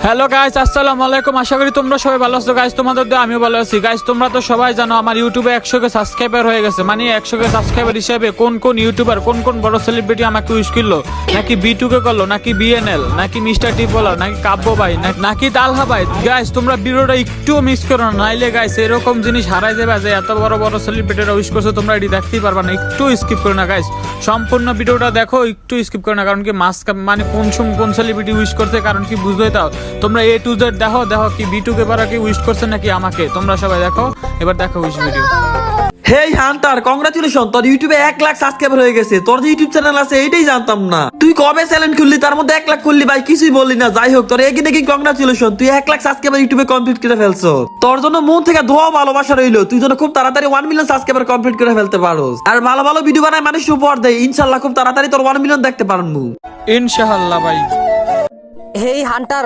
Hello guys, আসসালামু আলাইকুম। আশা করি তোমরা সবাই ভালো আছো গাইস। তোমাদের তো আমিও ভালো আছি গাইস। তোমরা তো সবাই জানো আমার ইউটিউবে 100 সাবস্ক্রাইবার হয়ে গেছে। মানে 100 সাবস্ক্রাইবার হিসেবে কোন কোন ইউটিউবার কোন কোন বড় সেলিব্রিটি আমাকে উইশ করলো, নাকি বিটুকে করলো, নাকি বিএনএল, নাকি মিস্টার টি বলার, নাকি কাব্য ভাই, নাকি তালহা ভাই। গাইস তোমরা ভিডিওটা একটু মিস করো না, নাইলে গাইস এরকম জিনিস হারাই যাবে যে এত বড় বড় সেলিব্রিটিরা উইশ করছে, তোমরা এটি দেখতেই পারবা না। একটু স্কিপ করো না গাইস, সম্পূর্ণ ভিডিওটা দেখো, একটু স্কিপ করো না। কারণ কি মানে কোন সময় কোন সেলিব্রিটি উইশ করতে, কারণ কি বুঝতে তাও তোমরা A to Z দেখো কি বিটুকে পারা কি উইশ করছে নাকি আমাকে। তোমরা সবাই দেখো, এবার দেখো উইশ ভিডিও। হেই হান্টার, কংগ্রাচুলেশন, তোর ইউটিউবে 1 লাখ সাবস্ক্রাইবার হয়ে গেছে। তোর যে ইউটিউব চ্যানেল আছে এইটাই জানতাম না। তুই কবে চ্যানেল খুললি, তার মধ্যে 1 লাখ খুললি ভাই, কিছুই বললি না। যাই হোক, তোর এগিয়ে দেখি কংগ্রাচুলেশন, তুই 1 লাখ সাবস্ক্রাইবার ইউটিউবে কমপ্লিট করে ফেলছো। তোর জন্য মন থেকে দোয়া ভালোবাসা রইলো, তুই যেন খুব তাড়াতাড়ি 1 মিলিয়ন সাবস্ক্রাইবার কমপ্লিট করে ফেলতে পারোস। আর ভালো ভালো ভিডিও বানায় মানুষ উপহার দেয়, ইনশাআল্লাহ খুব তাড়াতাড়ি তোর 1 মিলিয়ন দেখতে পারবো। ইনশাআল্লাহ ভাই। হেই হান্টার